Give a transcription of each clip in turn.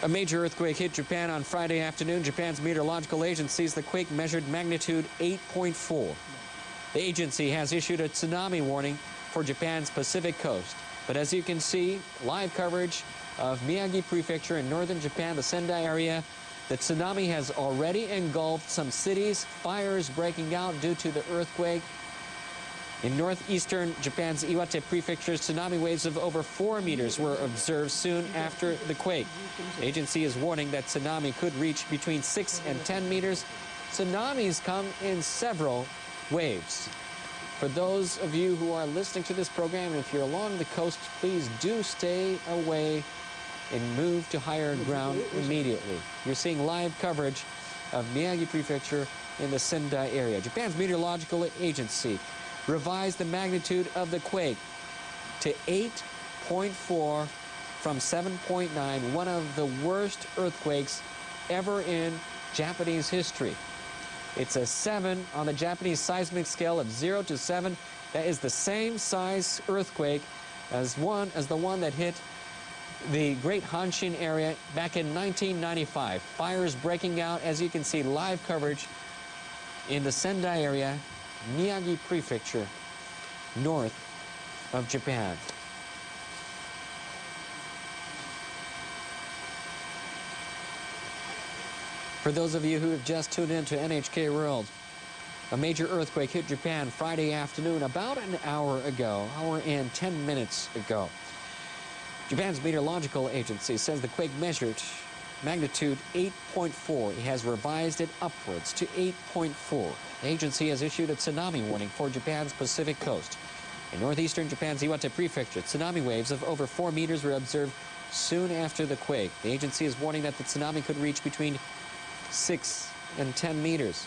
A major earthquake hit Japan on Friday afternoon. Japan's meteorological agency says the quake measured magnitude 8.4. The agency has issued a tsunami warning for Japan's Pacific coast. But as you can see, live coverage of Miyagi Prefecture in northern Japan, the Sendai area, the tsunami has already engulfed some cities, fires breaking out due to the earthquake. In northeastern Japan's Iwate Prefecture, tsunami waves of over 4 meters were observed soon after the quake. The agency is warning that tsunami could reach between 6 and 10 meters. Tsunamis come in several waves. For those of you who are listening to this program, if you're along the coast, please do stay away and move to higher ground immediately. You're seeing live coverage of Miyagi Prefecture in the Sendai area. Japan's meteorological agency revised the magnitude of the quake to 8.4 from 7.9, one of the worst earthquakes ever in Japanese history. It's a 7 on the Japanese seismic scale of 0 to 7. That is the same size earthquake as the one that hit the Great Hanshin area back in 1995. Fires breaking out, as you can see, live coverage in the Sendai area, Miyagi Prefecture, north of Japan. For those of you who have just tuned in to NHK World, a major earthquake hit Japan Friday afternoon about an hour and 10 minutes ago. Japan's meteorological agency says the quake measured magnitude 8.4. It has revised it upwards to 8.4. The agency has issued a tsunami warning for Japan's Pacific coast. In northeastern Japan's Iwate Prefecture, tsunami waves of over 4 meters were observed soon after the quake. The agency is warning that the tsunami could reach between 6 and 10 meters.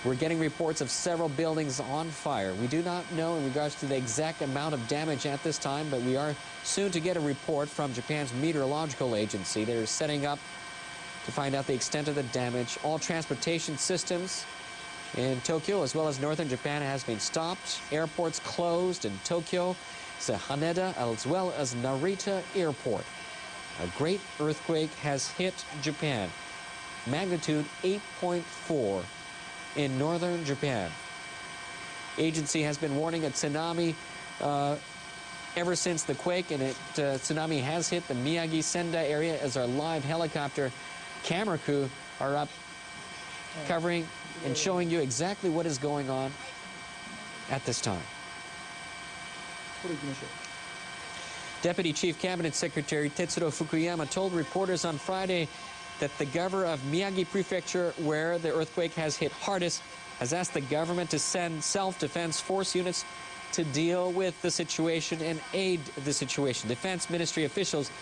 We're getting reports of several buildings on fire. We do not know in regards to the exact amount of damage at this time, but we are soon to get a report from Japan's meteorological agency. They're setting up to find out the extent of the damage. All transportation systems in Tokyo as well as northern Japan has been stopped. Airports closed in Tokyo, Haneda, as well as Narita Airport. A great earthquake has hit Japan. Magnitude 8.4 in northern Japan. Agency has been warning a tsunami ever since the quake, and tsunami has hit the Miyagi Sendai area as our live helicopter camera crew are up covering and showing you exactly what is going on at this time. Deputy Chief Cabinet Secretary Tetsuro Fukuyama told reporters on Friday that the governor of Miyagi Prefecture, where the earthquake has hit hardest, has asked the government to send self-defense force units to deal with the situation and aid the situation. Defense Ministry officials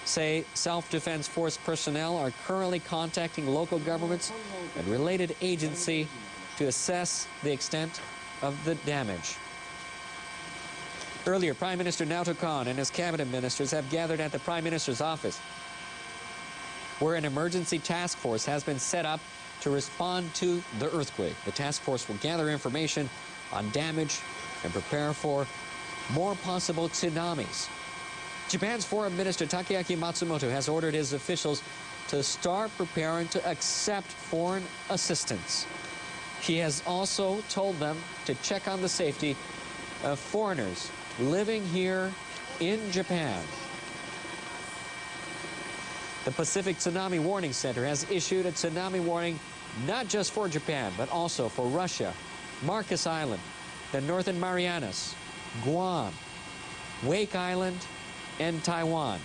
say self-defense force personnel are currently contacting local governments and related agencies to assess the extent of the damage. Earlier, Prime Minister Naoto Kan and his cabinet ministers have gathered at the Prime Minister's office, where an emergency task force has been set up to respond to the earthquake. The task force will gather information on damage and prepare for more possible tsunamis. Japan's Foreign Minister Takeaki Matsumoto has ordered his officials to start preparing to accept foreign assistance. He has also told them to check on the safety of foreigners living here in Japan. The Pacific Tsunami Warning Center has issued a tsunami warning not just for Japan, but also for Russia, Marcus Island, the Northern Marianas, Guam, Wake Island, and Taiwan.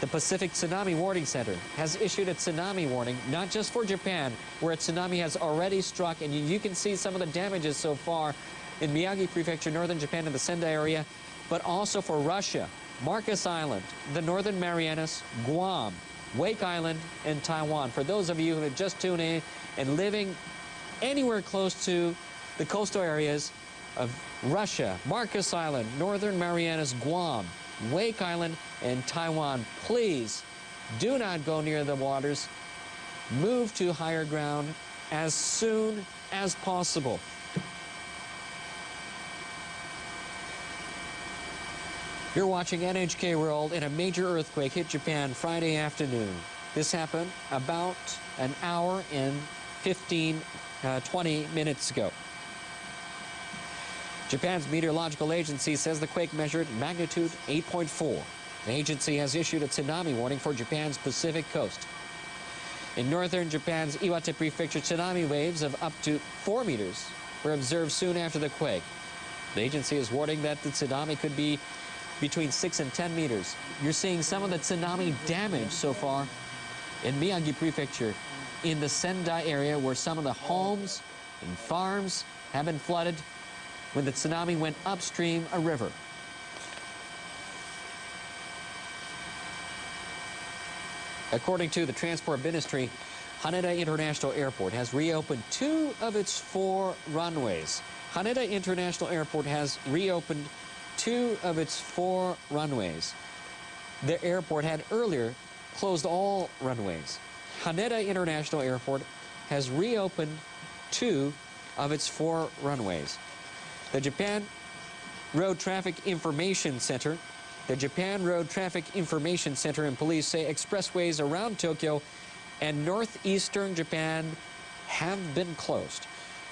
The Pacific Tsunami Warning Center has issued a tsunami warning not just for Japan, where a tsunami has already struck, and you can see some of the damages so far in Miyagi Prefecture, northern Japan, and the Sendai area, but also for Russia, Marcus Island, the Northern Marianas, Guam, Wake Island, and Taiwan. For those of you who have just tuned in and living anywhere close to the coastal areas of Russia, Marcus Island, Northern Marianas, Guam, Wake Island, and Taiwan, please do not go near the waters. Move to higher ground as soon as possible. You're watching NHK World, and a major earthquake hit Japan Friday afternoon. This happened about an hour and 20 minutes ago. Japan's meteorological agency says the quake measured magnitude 8.4. The agency has issued a tsunami warning for Japan's Pacific coast. In northern Japan's Iwate Prefecture, tsunami waves of up to 4 meters were observed soon after the quake. The agency is warning that the tsunami could be between 6 and 10 meters. You're seeing some of the tsunami damage so far in Miyagi Prefecture, in the Sendai area, where some of the homes and farms have been flooded when the tsunami went upstream a river. According to the Transport Ministry, Haneda International Airport has reopened 2 of its 4 runways. Haneda International Airport has reopened 2 of its 4 runways. The airport had earlier closed all runways. Haneda International Airport has reopened 2 of its 4 runways. The Japan Road Traffic Information Center and police say expressways around Tokyo and northeastern Japan have been closed.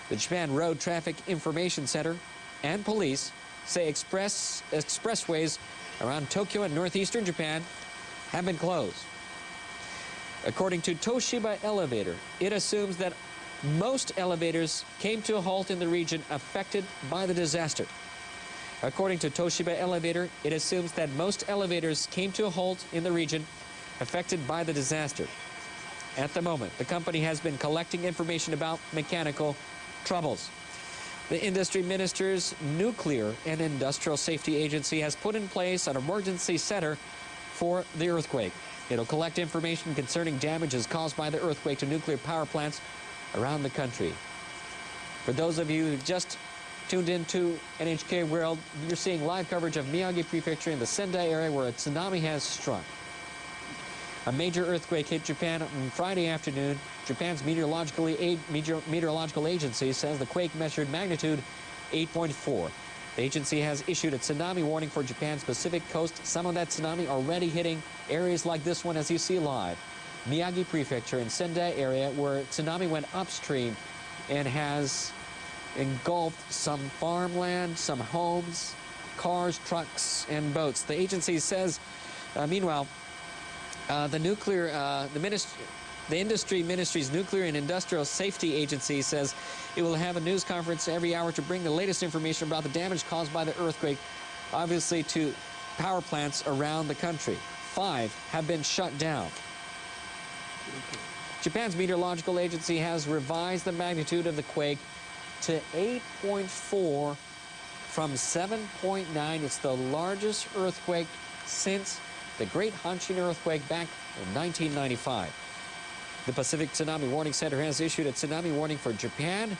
The Japan Road Traffic Information Center and police say expressways around Tokyo and northeastern Japan have been closed. According to Toshiba Elevator, it assumes that most elevators came to a halt in the region affected by the disaster. According to Toshiba Elevator, it assumes that most elevators came to a halt in the region affected by the disaster. At the moment, the company has been collecting information about mechanical troubles. The Industry Minister's Nuclear and Industrial Safety Agency has put in place an emergency center for the earthquake. It'll collect information concerning damages caused by the earthquake to nuclear power plants around the country. For those of you who just tuned into NHK World, you're seeing live coverage of Miyagi Prefecture in the Sendai area where a tsunami has struck. A major earthquake hit Japan on Friday afternoon. Japan's meteorological agency says the quake measured magnitude 8.4. The agency has issued a tsunami warning for Japan's Pacific coast. Some of that tsunami already hitting areas like this one, as you see live. Miyagi Prefecture in Sendai area, where tsunami went upstream and has engulfed some farmland, some homes, cars, trucks, and boats. The agency says, meanwhile, the Industry Ministry's Nuclear and Industrial Safety Agency says it will have a news conference every hour to bring the latest information about the damage caused by the earthquake, obviously to power plants around the country. 5 have been shut down. Japan's meteorological agency has revised the magnitude of the quake to 8.4 from 7.9. It's the largest earthquake since the Great Hanshin earthquake back in 1995. The Pacific Tsunami Warning Center has issued a tsunami warning for Japan,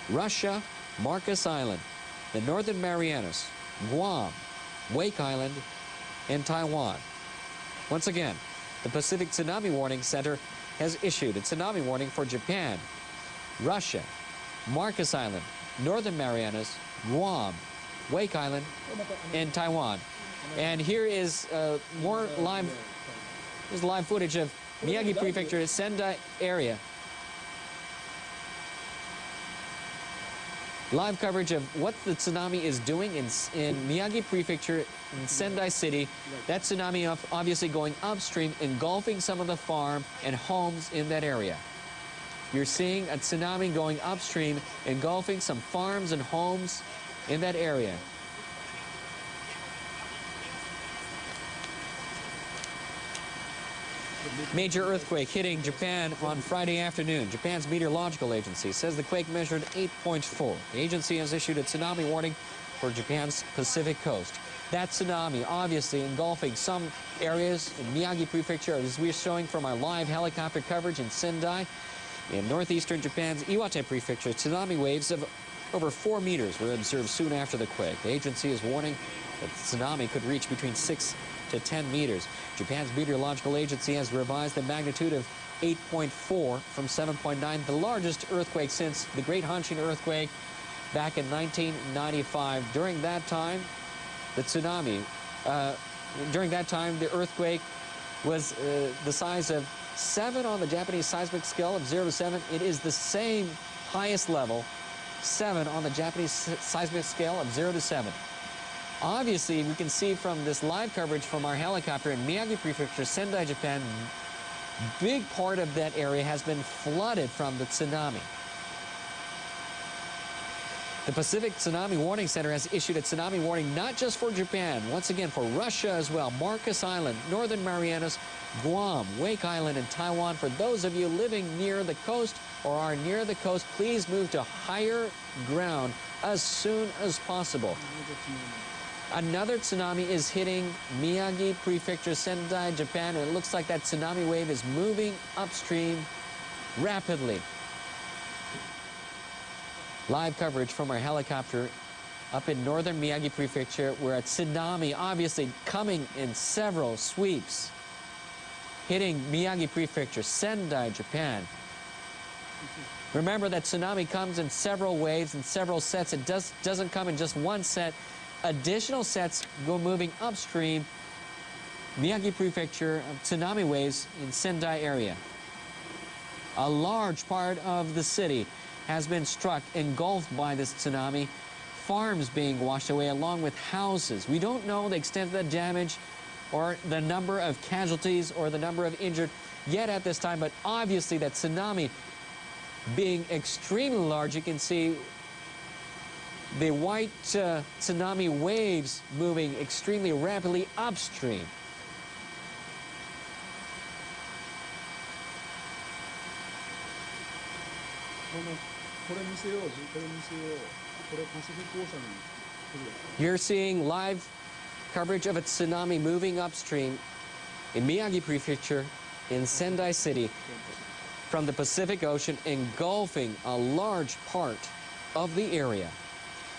Russia, Marcus Island, the Northern Marianas, Guam, Wake Island, and Taiwan. Once again, the Pacific Tsunami Warning Center has issued a tsunami warning for Japan, Russia, Marcus Island, Northern Marianas, Guam, Wake Island, and Taiwan. And here is more live footage of Miyagi Prefecture, Sendai area. Live coverage of what the tsunami is doing in Miyagi Prefecture in Sendai City. That tsunami obviously going upstream, engulfing some of the farm and homes in that area. You're seeing a tsunami going upstream, engulfing some farms and homes in that area. Major earthquake hitting Japan on Friday afternoon. Japan's meteorological agency says the quake measured 8.4. The agency has issued a tsunami warning for Japan's Pacific coast. That tsunami obviously engulfing some areas in Miyagi Prefecture, as we're showing from our live helicopter coverage in Sendai. In northeastern Japan's Iwate Prefecture, tsunami waves of over 4 meters were observed soon after the quake. The agency is warning that the tsunami could reach between 6 to 10 meters. Japan's meteorological agency has revised the magnitude of 8.4 from 7.9, the largest earthquake since the Great Hanshin earthquake back in 1995. During that time, the tsunami During that time, the earthquake was the size of 7 on the Japanese seismic scale of 0 to 7. It is the same highest level, 7 on the Japanese seismic scale of 0 to 7. Obviously, we can see from this live coverage from our helicopter in Miyagi Prefecture, Sendai, Japan, big part of that area has been flooded from the tsunami. The Pacific Tsunami Warning Center has issued a tsunami warning not just for Japan, once again for Russia as well, Marcus Island, Northern Marianas, Guam, Wake Island, and Taiwan. For those of you living near the coast or are near the coast, please move to higher ground as soon as possible. Another tsunami is hitting Miyagi Prefecture, Sendai, Japan, and it looks like that tsunami wave is moving upstream rapidly. Live coverage from our helicopter up in northern Miyagi Prefecture, where a tsunami obviously coming in several sweeps, hitting Miyagi Prefecture, Sendai, Japan. Remember that tsunami comes in several waves and several sets. It doesn't come in just one set. Additional sets go moving upstream. Miyagi Prefecture, tsunami waves in Sendai area. A large part of the city has been struck, engulfed by this tsunami. Farms being washed away along with houses. We don't know the extent of the damage or the number of casualties or the number of injured yet at this time, but obviously that tsunami being extremely large, you can see the white tsunami waves moving extremely rapidly upstream. You're seeing live coverage of a tsunami moving upstream in Miyagi Prefecture in Sendai City from the Pacific Ocean, engulfing a large part of the area.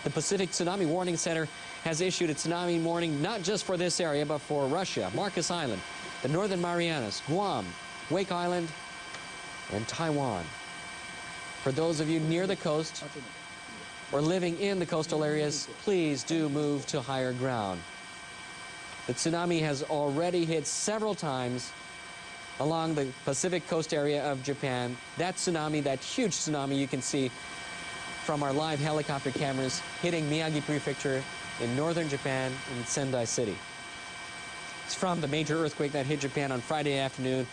The Pacific Tsunami Warning Center has issued a tsunami warning not just for this area, but for Russia, Marcus Island, the Northern Marianas, Guam, Wake Island, and Taiwan. For those of you near the coast or living in the coastal areas, please do move to higher ground. The tsunami has already hit several times along the Pacific coast area of Japan. That tsunami, that huge tsunami you can see from our live helicopter cameras hitting Miyagi Prefecture in northern Japan in Sendai City. It's from the major earthquake that hit Japan on Friday afternoon.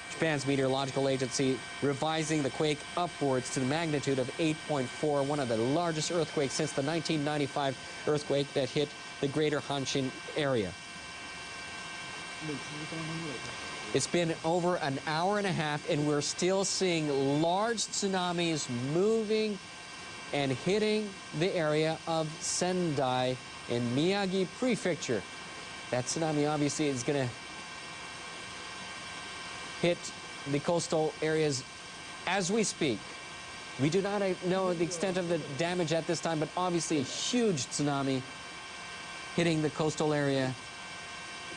Japan's meteorological agency revising the quake upwards to the magnitude of 8.4, one of the largest earthquakes since the 1995 earthquake that hit the greater Hanshin area. It's been over an hour and a half, and we're still seeing large tsunamis moving and hitting the area of Sendai in Miyagi Prefecture. That tsunami obviously is going to hit the coastal areas as we speak. We do not know the extent of the damage at this time, but obviously a huge tsunami hitting the coastal area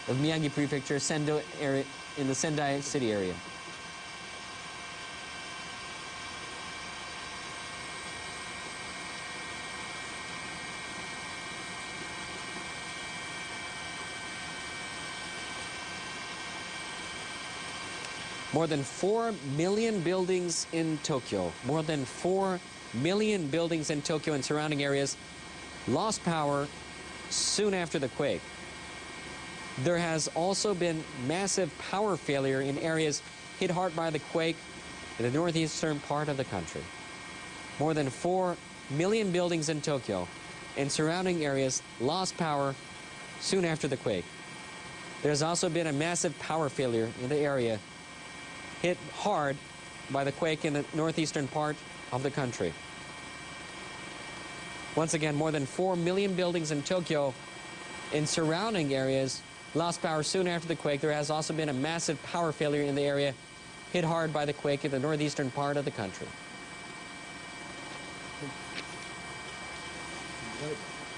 of Miyagi Prefecture, Sendo area, in the Sendai City area. More than 4 million buildings in Tokyo, more than 4 million buildings in Tokyo and surrounding areas lost power soon after the quake. There has also been massive power failure in areas hit hard by the quake in the northeastern part of the country. More than 4 million buildings in Tokyo and surrounding areas lost power soon after the quake. There's also been a massive power failure in the area hit hard by the quake in the northeastern part of the country. Once again, more than 4 million buildings in Tokyo and surrounding areas lost power soon after the quake. There has also been a massive power failure in the area hit hard by the quake in the northeastern part of the country.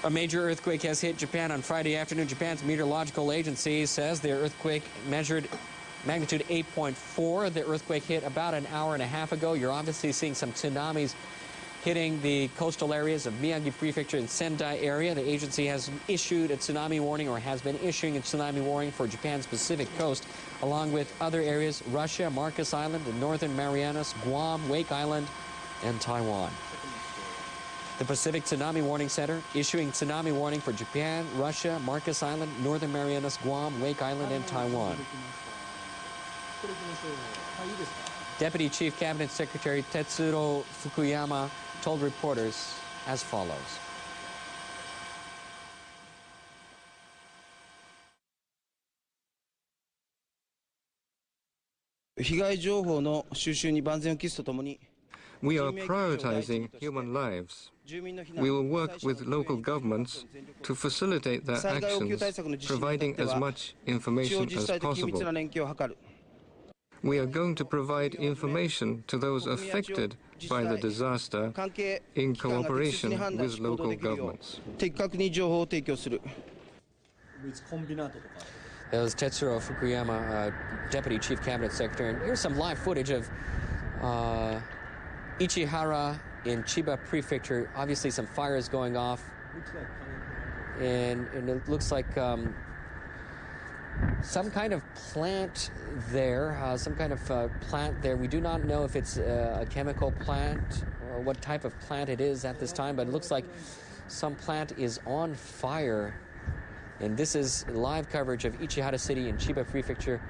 A major earthquake has hit Japan on Friday afternoon. Japan's meteorological agency says the earthquake measured magnitude 8.4. The earthquake hit about an hour and a half ago. You're obviously seeing some tsunamis hitting the coastal areas of Miyagi Prefecture and Sendai area. The agency has issued a tsunami warning, or has been issuing a tsunami warning for Japan's Pacific coast, along with other areas: Russia, Marcus Island, the Northern Marianas, Guam, Wake Island, and Taiwan. The Pacific Tsunami Warning Center issuing tsunami warning for Japan, Russia, Marcus Island, Northern Marianas, Guam, Wake Island, and Taiwan. Deputy Chief Cabinet Secretary Tetsuro Fukuyama told reporters as follows. 被害情報の収集に万全を期すとともに We are prioritizing human lives. We will work with local governments to facilitate their actions, providing as much information as possible. We are going to provide information to those affected by the disaster in cooperation with local governments. That was Tetsuro Fukuyama, Deputy Chief Cabinet Secretary. And here's some live footage of Ichihara in Chiba Prefecture. Obviously some fires going off. And it looks like some kind of plant there, We do not know if it's a chemical plant or what type of plant it is at this time, but it looks like some plant is on fire. And this is live coverage of Ichihara City in Chiba Prefecture.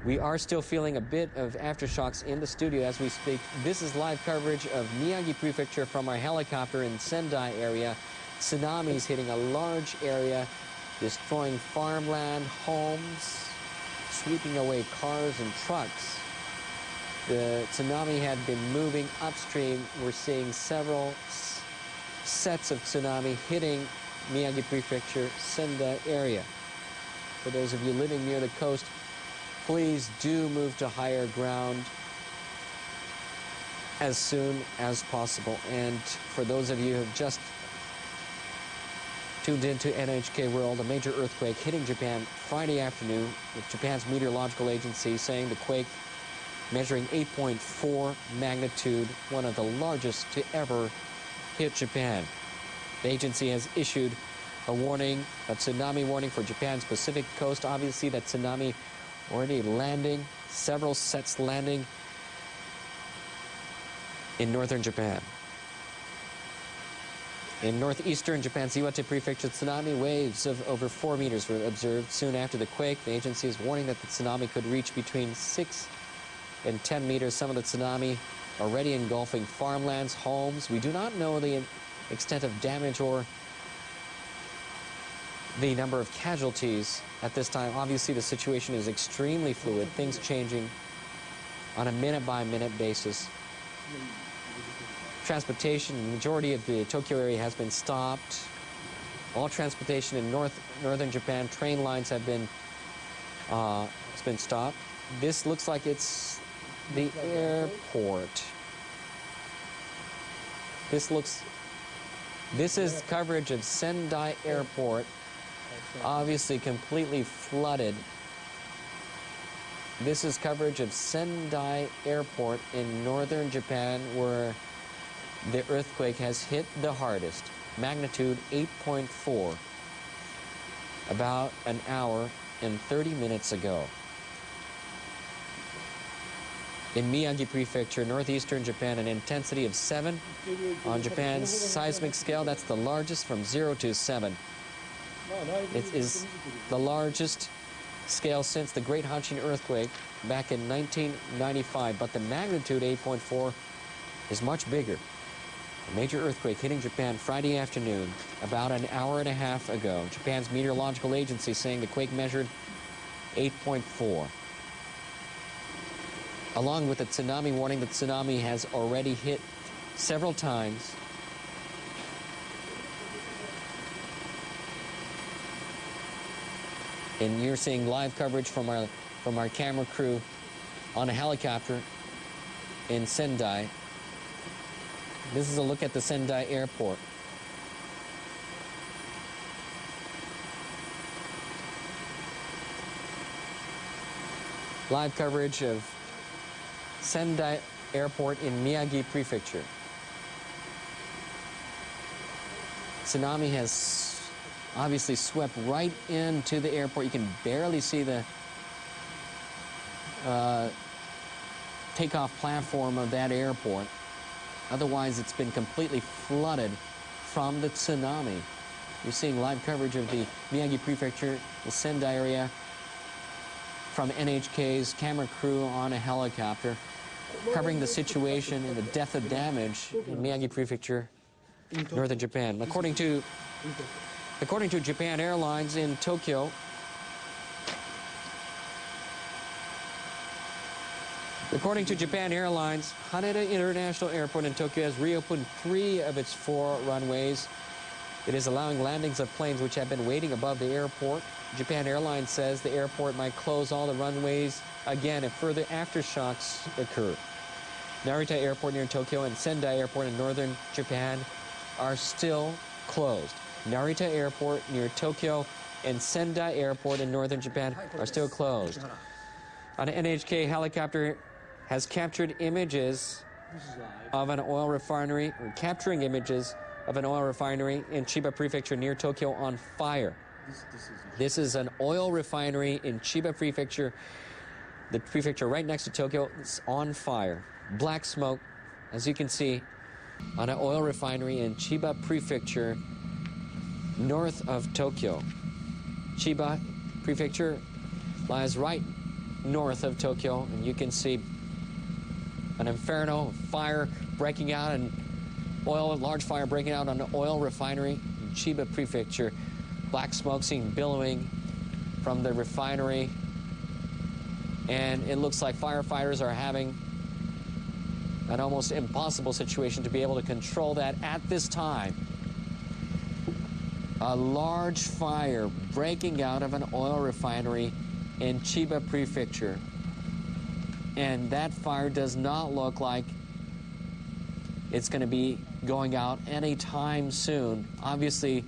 We are still feeling a bit of aftershocks in the studio as we speak. This is live coverage of Miyagi Prefecture from our helicopter in Sendai area. Tsunamis hitting a large area, destroying farmland, homes, sweeping away cars and trucks. The tsunami had been moving upstream. We're seeing several sets of tsunami hitting Miyagi Prefecture, Sendai area. For those of you living near the coast, please do move to higher ground as soon as possible. And for those of you who have just tuned into NHK World, a major earthquake hitting Japan Friday afternoon, with Japan's meteorological agency saying the quake measuring 8.4 magnitude, one of the largest to ever hit Japan. The agency has issued a warning, a tsunami warning for Japan's Pacific coast. Obviously, that tsunami already landing, several sets landing in northern Japan. In northeastern Japan's Iwate Prefecture, tsunami waves of over 4 meters were observed soon after the quake. The agency is warning that the tsunami could reach between 6 and 10 meters. Some of the tsunami already engulfing farmlands, homes. We do not know the extent of damage or the number of casualties at this time. Obviously, the situation is extremely fluid, things changing on a minute-by-minute basis. Transportation, the majority of the Tokyo area has been stopped. All transportation in northern Japan, train lines have been stopped. This looks like it's the airport. This is coverage of Sendai Airport, obviously completely flooded. This is coverage of Sendai Airport in northern Japan, where the earthquake has hit the hardest, magnitude 8.4, about an hour and 30 minutes ago. In Miyagi Prefecture, northeastern Japan, an intensity of 7 on Japan's seismic scale. That's the largest from 0 to 7. It is the largest scale since the Great Hanshin earthquake back in 1995, but the magnitude 8.4 is much bigger. A major earthquake hitting Japan Friday afternoon, about an hour and a half ago. Japan's meteorological agency saying the quake measured 8.4. Along with the tsunami warning, the tsunami has already hit several times. And you're seeing live coverage from our camera crew on a helicopter in Sendai. This is a look at the Sendai airport. Live coverage of Sendai Airport in Miyagi Prefecture. Tsunami has obviously swept right into the airport. You can barely see the takeoff platform of that airport. Otherwise, it's been completely flooded from the tsunami. You're seeing live coverage of the Miyagi Prefecture, the Sendai area, from NHK's camera crew on a helicopter, covering the situation and the depth of damage in Miyagi Prefecture, northern Japan. According to Japan Airlines in Tokyo, Haneda International Airport in Tokyo has reopened 3 of its 4 runways. It is allowing landings of planes which have been waiting above the airport. Japan Airlines says the airport might close all the runways again if further aftershocks occur. Narita Airport near Tokyo and Sendai Airport in northern Japan are still closed. Narita Airport near Tokyo and Sendai Airport in northern Japan are still closed. An NHK helicopter has captured images of an oil refinery, or capturing images of an oil refinery in Chiba Prefecture near Tokyo on fire. This is an oil refinery in Chiba Prefecture, the prefecture right next to Tokyo. It's on fire. Black smoke, as you can see, on an oil refinery in Chiba Prefecture north of Tokyo. Chiba Prefecture lies right north of Tokyo, and you can see an inferno, fire breaking out, and large fire breaking out on an oil refinery in Chiba Prefecture. Black smoke seen billowing from the refinery, and it looks like firefighters are having an almost impossible situation to be able to control that at this time. A large fire breaking out of an oil refinery in Chiba Prefecture. And that fire does not look like it's going to be going out anytime soon. Obviously,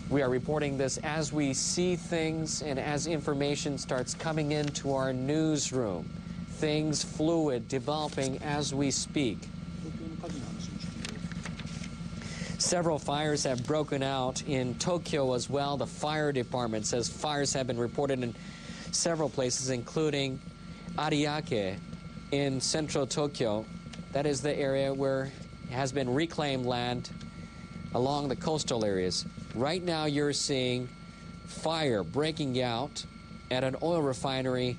we are reporting this as we see things and as information starts coming into our newsroom. Things fluid, developing as we speak. Several fires have broken out in Tokyo as well. The fire department says fires have been reported in several places, including Ariake in central Tokyo. That is the area where has been reclaimed land along the coastal areas. Right now you're seeing fire breaking out at an oil refinery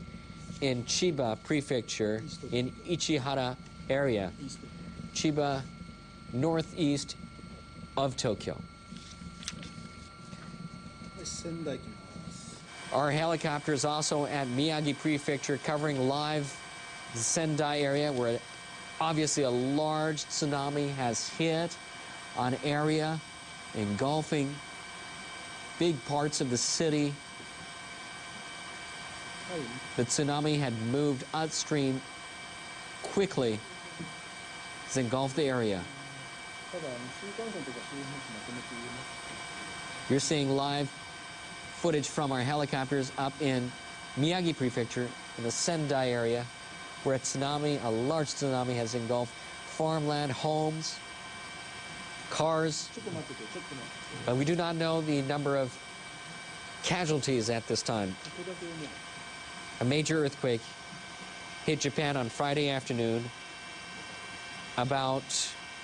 in Chiba Prefecture in Ichihara area. Chiba, northeast of Tokyo. Our helicopters also at Miyagi Prefecture covering live the Sendai area where obviously a large tsunami has hit an area engulfing big parts of the city. The tsunami had moved upstream quickly. It's engulfed the area. You're seeing live footage from our helicopters up in Miyagi Prefecture in the Sendai area where a large tsunami has engulfed farmland, homes, cars. But we do not know the number of casualties at this time. A major earthquake hit Japan on Friday afternoon about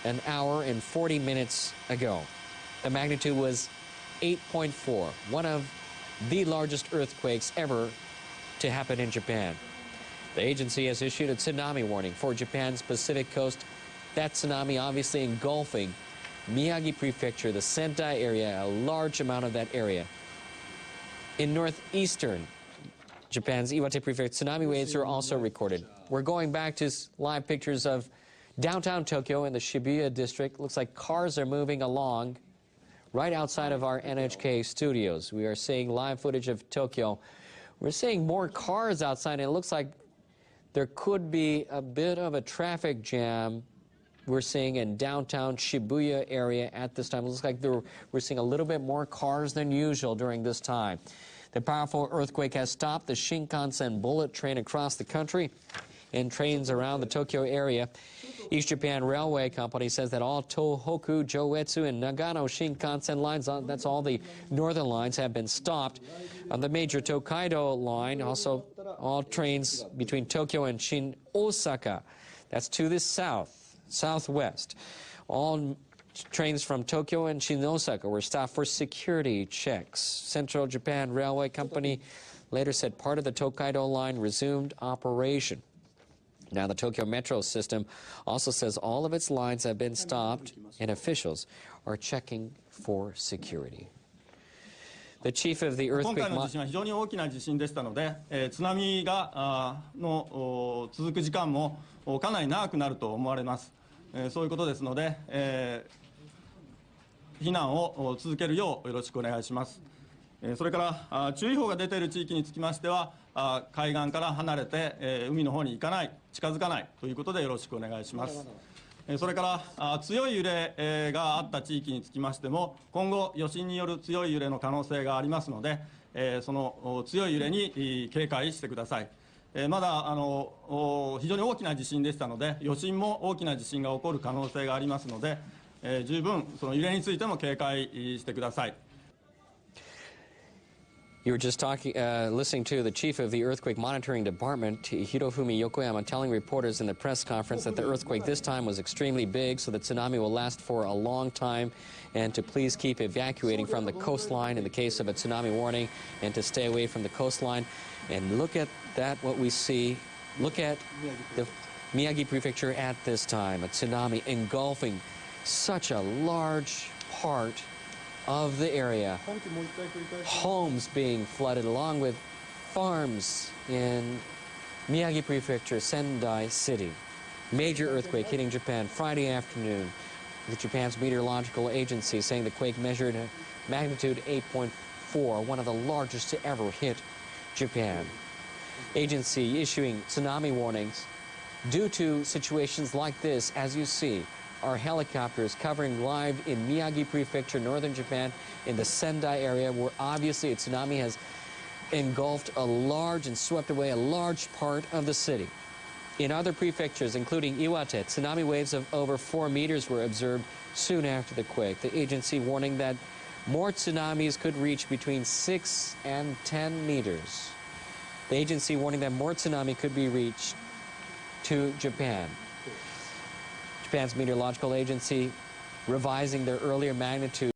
an hour and 40 minutes ago. The magnitude was 8.4, one of the largest earthquakes ever to happen in Japan. The agency has issued a tsunami warning for Japan's Pacific coast. That tsunami obviously engulfing Miyagi Prefecture, the Sendai area, a large amount of that area. In northeastern Japan's Iwate Prefecture, tsunami waves are also recorded. We're going back to live pictures of downtown Tokyo in the Shibuya district. Looks like cars are moving along right outside of our NHK studios. We are seeing live footage of Tokyo. We're seeing more cars outside, and it looks like there could be a bit of a traffic jam we're seeing in downtown Shibuya area at this time. It looks like we're seeing a little bit more cars than usual during this time. The powerful earthquake has stopped the Shinkansen bullet train across the country and trains around the Tokyo area. East Japan Railway Company says that all Tohoku, Joetsu, and Nagano Shinkansen lines, that's all the northern lines, have been stopped. On the major Tokaido line, also all trains between Tokyo and Shin Osaka, that's to the southwest. All trains from Tokyo and Shin Osaka were stopped for security checks. Central Japan Railway Company later said part of the Tokaido line resumed operation. Now, the Tokyo Metro system also says all of its lines have been stopped, and officials are checking for security. The chief of the earthquake... 今回の地震は非常に大きな地震でしたので、津波がの続く時間もかなり長くなると思われます。そういうことですので、避難を続けるようよろしくお願いします。それから注意報が出ている地域につきましては、海岸から離れて海の方に行かない、近づかないということでよろしくお願いします。それから強い揺れがあった地域につきましても、今後余震による強い揺れの可能性がありますので、その強い揺れに警戒してください。まだ非常に大きな地震でしたので、余震も大きな地震が起こる可能性がありますので、十分その揺れについても警戒してください。You were just listening to the chief of the Earthquake Monitoring Department, Hirofumi Yokoyama, telling reporters in the press conference that the earthquake this time was extremely big, so the tsunami will last for a long time, and to please keep evacuating from the coastline in the case of a tsunami warning, and to stay away from the coastline. And look at that, what we see. Look at the Miyagi Prefecture at this time, a tsunami engulfing such a large part of the area. Homes being flooded along with farms in Miyagi Prefecture, Sendai City. Major earthquake hitting Japan Friday afternoon. The Japan's meteorological agency saying the quake measured a magnitude 8.4, one of the largest to ever hit Japan. Agency issuing tsunami warnings due to situations like this, as you see. Our helicopters covering live in Miyagi Prefecture, northern Japan, in the Sendai area, where obviously a tsunami has engulfed a large and swept away a large part of the city. In other prefectures, including Iwate, tsunami waves of over 4 meters were observed soon after the quake. The agency warning that more tsunamis could reach between 6 and 10 meters. The agency warning that more tsunami could be reached to Japan. Japan's meteorological agency revising their earlier magnitude